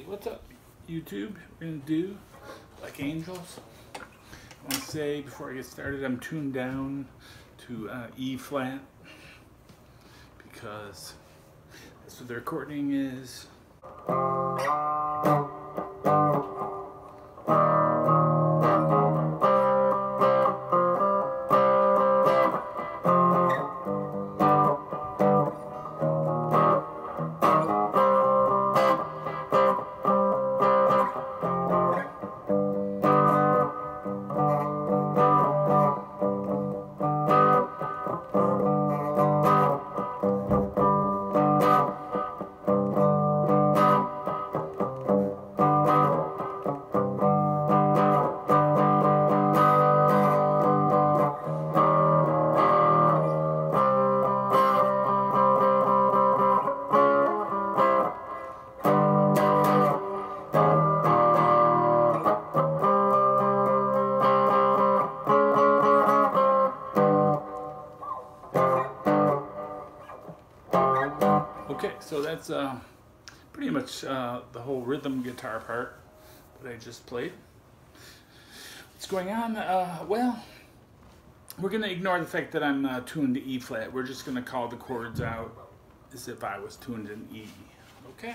What's up, YouTube? We're gonna do Like Angels. I want to say before I get started, I'm tuned down to E flat because that's what the recording is. Okay, so that's pretty much the whole rhythm guitar part that I just played. What's going on? Well, we're going to ignore the fact that I'm tuned to E flat. We're just going to call the chords out as if I was tuned in E. Okay?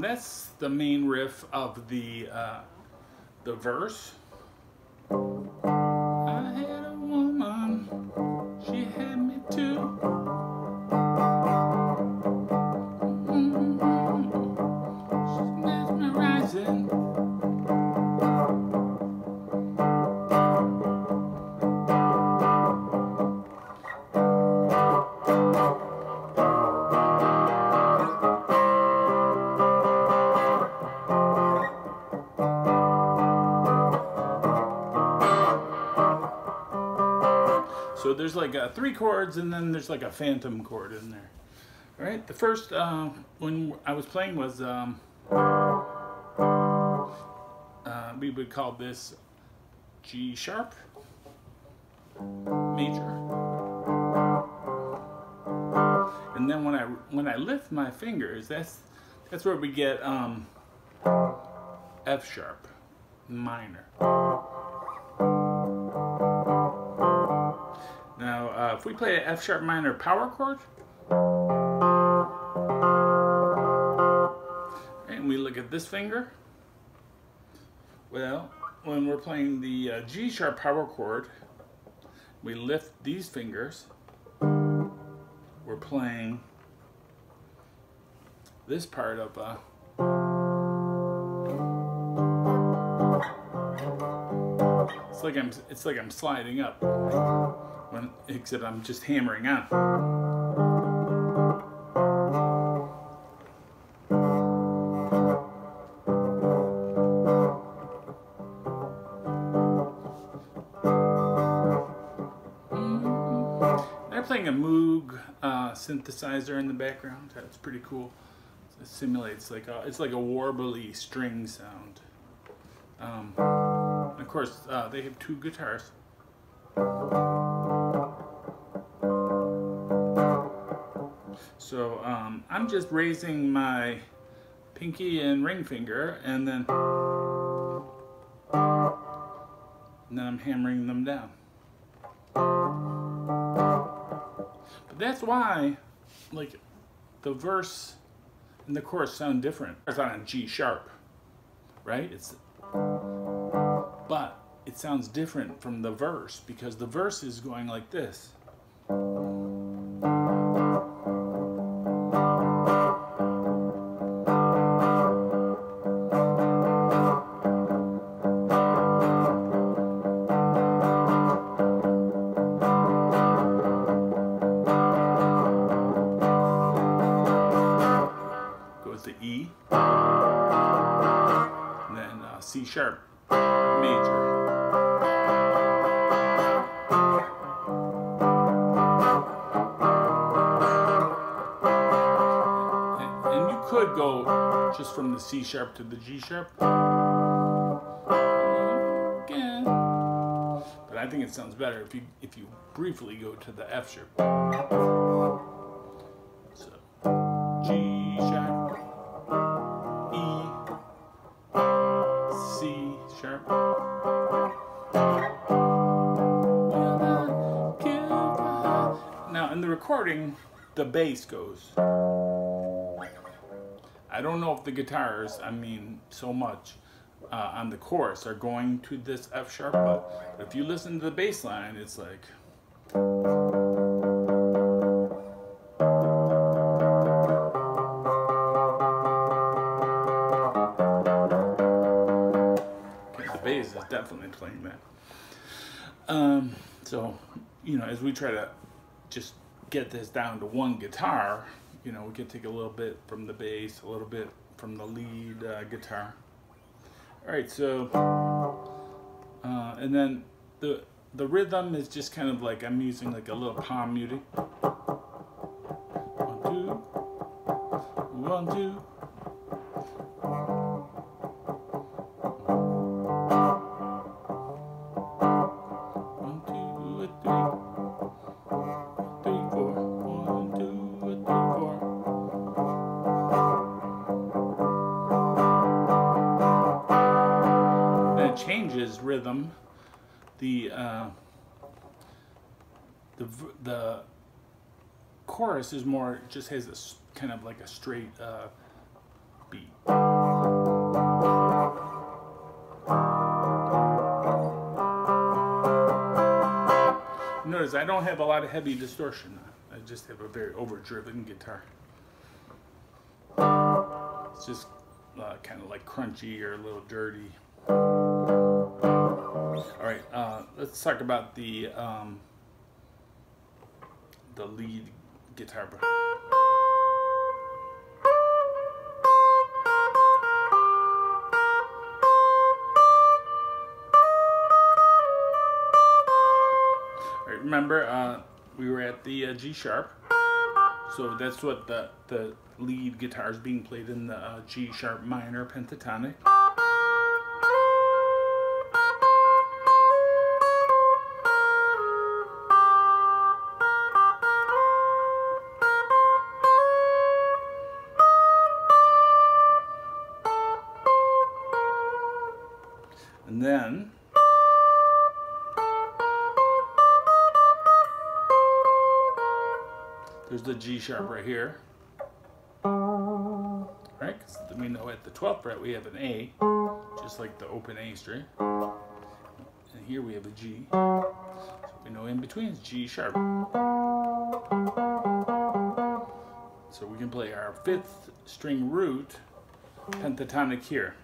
That's the main riff of the verse. I had a woman, she had me too. She's mesmerizing. So there's like 3 chords and then there's like a phantom chord in there. All right, the first when I was playing was, we would call this G sharp major. And then when I lift my fingers, that's where we get F sharp minor. Now, if we play an F sharp minor power chord, and we look at this finger, well, when we're playing the G sharp power chord, we lift these fingers, we're playing this part of it's like I'm sliding up. Except I'm just hammering on. They're playing a Moog synthesizer in the background. That's pretty cool. It simulates it's like a warbly string sound. Of course, they have 2 guitars. So I'm just raising my pinky and ring finger, and then I'm hammering them down. But that's why, like, the verse and the chorus sound different. It's on G sharp, right? But it sounds different from the verse because the verse is going like this. Goes to E, and then C sharp major. And you could go just from the C sharp to the G sharp again, but I think it sounds better if you briefly go to the F sharp. So G sharp, E, C sharp. Now in the recording, the bass goes. I don't know if the guitars, I mean, so much on the chorus are going to this F sharp, but if you listen to the bass line, it's like. Okay, the bass is definitely playing that. So, you know, as we try to just get this down to one guitar, you know, we can take a little bit from the bass, a little bit from the lead guitar. All right, so, and then the rhythm is just kind of like, I'm using like a little palm muting. 1, 2, 1, 2. Changes rhythm. The chorus is more, just has a kind of like a straight beat. Notice I don't have a lot of heavy distortion. I just have a very overdriven guitar. It's just kind of like crunchy or a little dirty. All right, let's talk about the lead guitar. All right, remember, we were at the G sharp, so that's what the lead guitar is being played in the G sharp minor pentatonic. And then there's the G sharp right here. Right? Because we know at the 12th fret we have an A, just like the open A string. And here we have a G. So we know in between is G sharp. So we can play our 5th string root pentatonic here.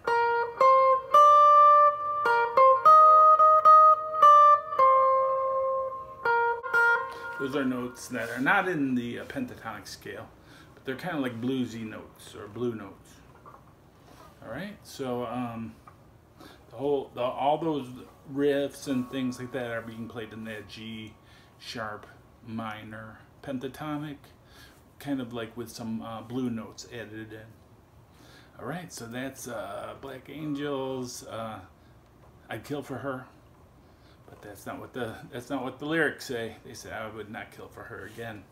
Those are notes that are not in the pentatonic scale, but they're kind of like bluesy notes or blue notes. All right, so all those riffs and things like that are being played in that G sharp minor pentatonic, kind of like with some blue notes added in. All right, so that's Black Angels. I'd kill for her. But that's not what the lyrics say. They say I would not kill for her again.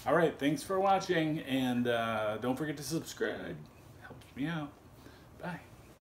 All right, thanks for watching, and don't forget to subscribe. Helps me out. Bye.